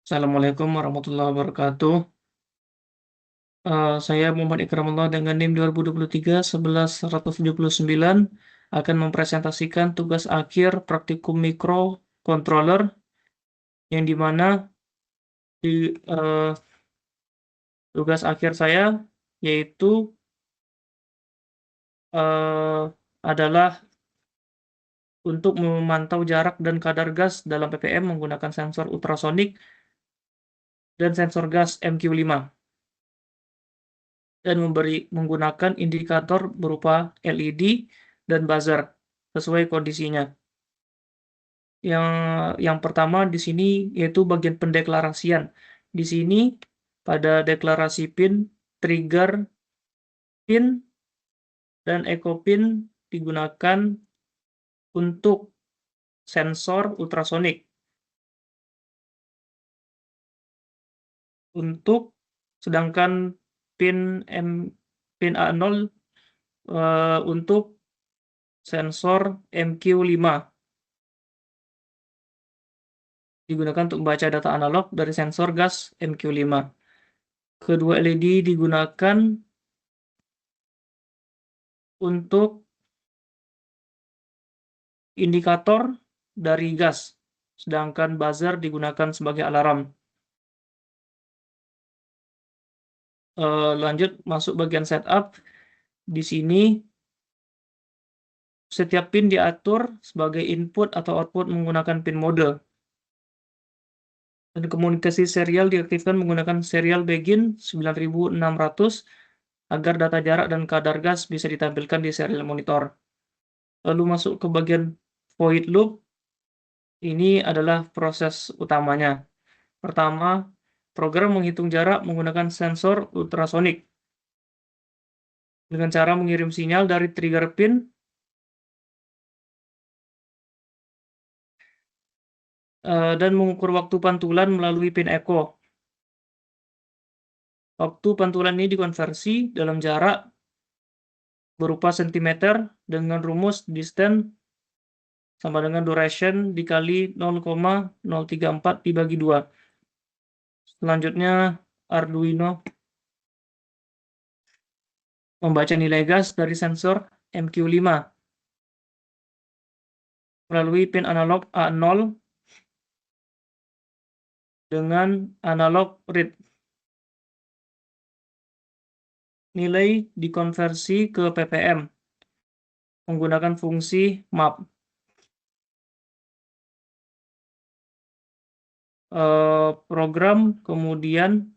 Assalamualaikum warahmatullahi wabarakatuh. Saya Muhammad Ikramullah dengan NIM 2023-1179 akan mempresentasikan tugas akhir praktikum microcontroller yang dimana tugas akhir saya yaitu eh, adalah untuk memantau jarak dan kadar gas dalam ppm menggunakan sensor ultrasonik dan sensor gas MQ5 dan menggunakan indikator berupa LED dan buzzer sesuai kondisinya. Yang pertama di sini yaitu bagian pendeklarasian. Di sini pada deklarasi pin, trigger pin, dan echo pin digunakan untuk sensor ultrasonik. Sedangkan pin A0 untuk sensor MQ5 digunakan untuk membaca data analog dari sensor gas MQ5. Kedua LED digunakan untuk indikator dari gas, sedangkan buzzer digunakan sebagai alarm. Lanjut masuk bagian setup. Di sini setiap pin diatur sebagai input atau output menggunakan pin mode. Dan komunikasi serial diaktifkan menggunakan serial begin 9600 agar data jarak dan kadar gas bisa ditampilkan di serial monitor. Lalu masuk ke bagian void loop. Ini adalah proses utamanya. Pertama, program menghitung jarak menggunakan sensor ultrasonik dengan cara mengirim sinyal dari trigger pin dan mengukur waktu pantulan melalui pin echo. Waktu pantulan ini dikonversi dalam jarak berupa sentimeter dengan rumus distance sama dengan duration dikali 0,034 dibagi 2. Selanjutnya Arduino membaca nilai gas dari sensor MQ5 melalui pin analog A0 dengan analog read. Nilai dikonversi ke ppm menggunakan fungsi map. Program kemudian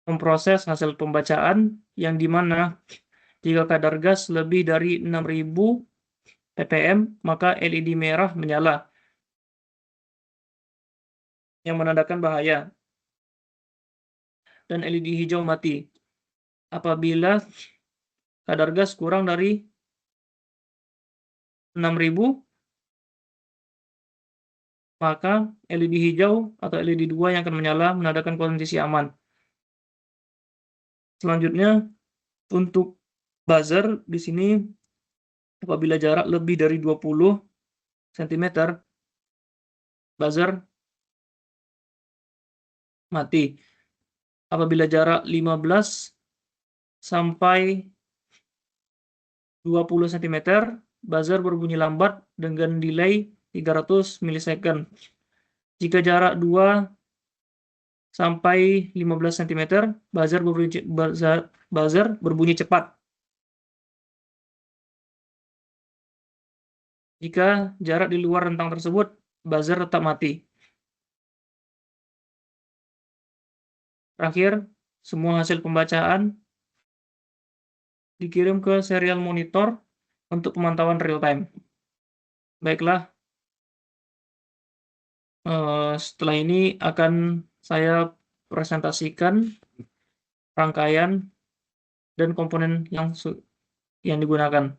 memproses hasil pembacaan yang dimana jika kadar gas lebih dari 6000 ppm maka LED merah menyala yang menandakan bahaya dan LED hijau mati. Apabila kadar gas kurang dari 6000 maka LED hijau atau LED 2 yang akan menyala menandakan kondisi aman. Selanjutnya untuk buzzer di sini apabila jarak lebih dari 20 cm buzzer mati. Apabila jarak 15 sampai 20 cm buzzer berbunyi lambat dengan delay 300 milisecond. Jika jarak 2 sampai 15 cm buzzer berbunyi cepat. Jika jarak di luar rentang tersebut, buzzer tetap mati. Terakhir, semua hasil pembacaan dikirim ke serial monitor untuk pemantauan real time. Baiklah, setelah ini akan saya presentasikan rangkaian dan komponen yang digunakan.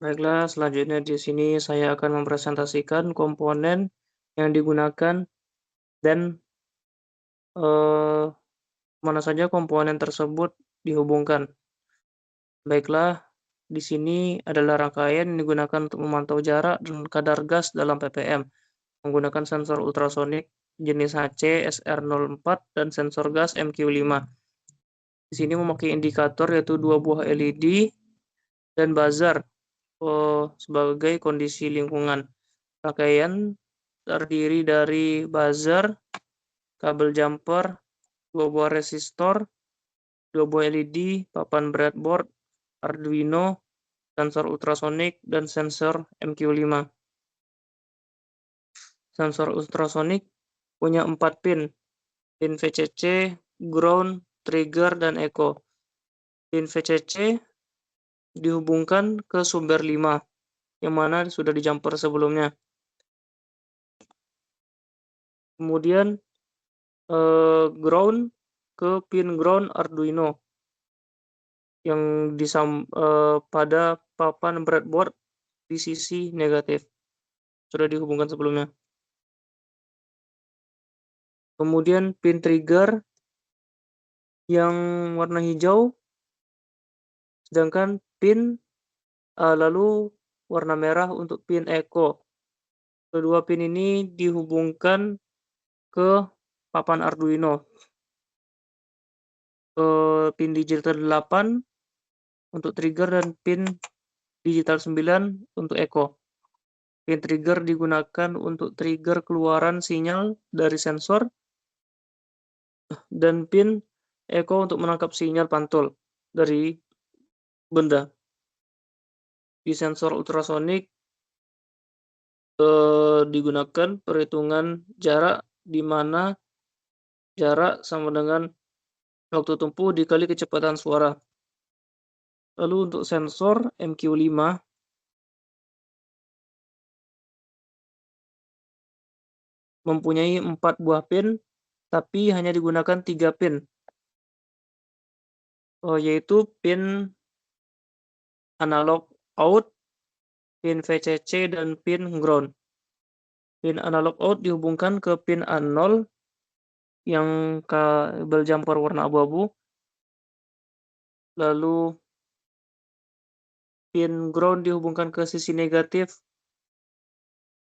Baiklah, selanjutnya di sini saya akan mempresentasikan komponen yang digunakan dan mana saja komponen tersebut dihubungkan. Baiklah, di sini adalah rangkaian yang digunakan untuk memantau jarak dan kadar gas dalam ppm. menggunakan sensor ultrasonik jenis HC SR04 dan sensor gas MQ5. Di sini memakai indikator yaitu 2 buah LED dan buzzer sebagai kondisi lingkungan. Rangkaian terdiri dari buzzer, kabel jumper, 2 buah resistor, 2 buah LED, papan breadboard, Arduino, sensor ultrasonik, dan sensor MQ5. Sensor ultrasonik punya 4 pin VCC, ground, trigger, dan echo. Pin VCC dihubungkan ke sumber 5, yang mana sudah di jumper sebelumnya. Kemudian ground ke pin ground Arduino yang pada papan breadboard di sisi negatif. Sudah dihubungkan sebelumnya. Kemudian pin trigger yang warna hijau, sedangkan pin lalu warna merah untuk pin echo. Kedua pin ini dihubungkan ke papan Arduino. Pin digital 8 untuk trigger dan pin digital 9 untuk echo. Pin trigger digunakan untuk trigger keluaran sinyal dari sensor, dan pin echo untuk menangkap sinyal pantul dari benda. Di sensor ultrasonik digunakan perhitungan jarak, di mana jarak sama dengan waktu tempuh dikali kecepatan suara. Lalu untuk sensor MQ5 mempunyai 4 buah pin, tapi hanya digunakan 3 pin, yaitu pin analog out, pin VCC, dan pin ground. Pin analog out dihubungkan ke pin A0 yang kabel jumper warna abu-abu, lalu pin ground dihubungkan ke sisi negatif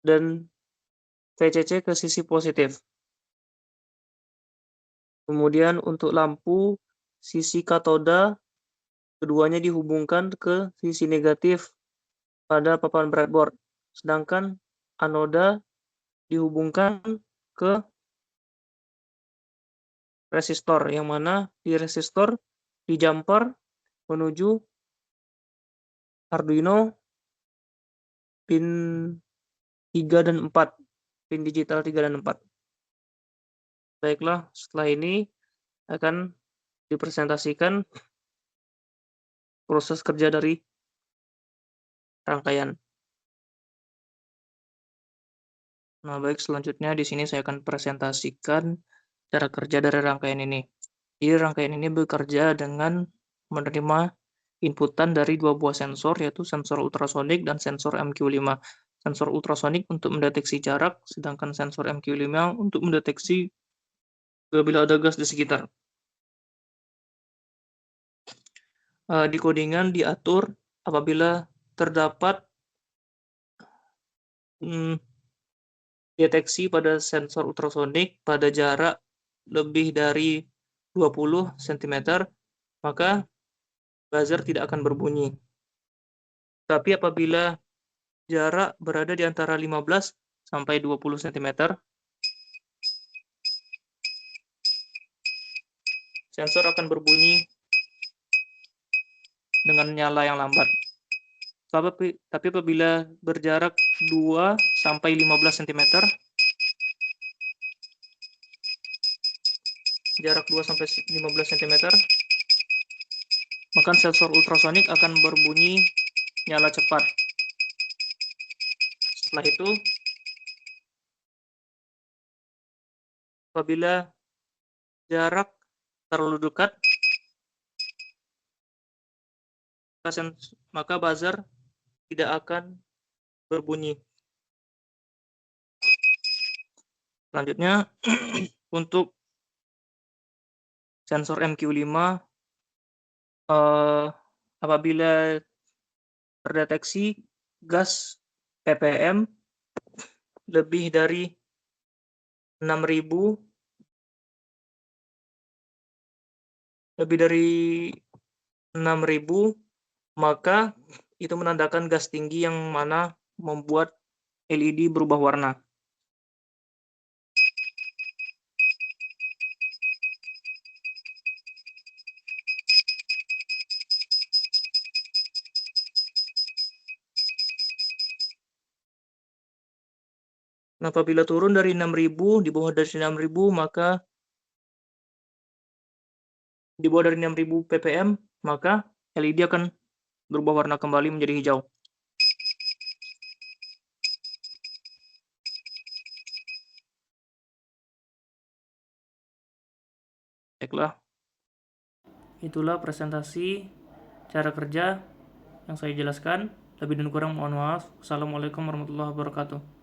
dan VCC ke sisi positif. Kemudian untuk lampu sisi katoda, keduanya dihubungkan ke sisi negatif pada papan breadboard, sedangkan anoda dihubungkan ke resistor, yang mana di resistor di jumper menuju Arduino pin 3 dan 4, pin digital 3 dan 4. Baiklah, setelah ini akan dipresentasikan proses kerja dari rangkaian. Nah, baik, selanjutnya di sini saya akan presentasikan cara kerja dari rangkaian ini. Jadi rangkaian ini bekerja dengan menerima inputan dari 2 buah sensor, yaitu sensor ultrasonik dan sensor MQ5. Sensor ultrasonik untuk mendeteksi jarak, sedangkan sensor MQ5 untuk mendeteksi bila ada gas di sekitar. Decodingan diatur apabila terdapat deteksi pada sensor ultrasonik pada jarak lebih dari 20 cm, maka buzzer tidak akan berbunyi. Tapi apabila jarak berada di antara 15 sampai 20 cm, sensor akan berbunyi dengan nyala yang lambat. Tapi apabila berjarak 2 sampai 15 cm, jarak 2 sampai 15 cm, maka sensor ultrasonik akan berbunyi nyala cepat. Setelah itu, apabila jarak terlalu dekat, maka buzzer tidak akan berbunyi. Selanjutnya, untuk sensor MQ5, apabila terdeteksi gas ppm lebih dari 6.000 maka itu menandakan gas tinggi yang mana membuat LED berubah warna. Nah, apabila turun dari 6.000, di bawah dari 6.000, maka di bawah dari 6.000 ppm, maka LED akan berubah warna kembali menjadi hijau. Baiklah, itulah presentasi cara kerja yang saya jelaskan. Lebih dan kurang mohon maaf. Assalamualaikum warahmatullahi wabarakatuh.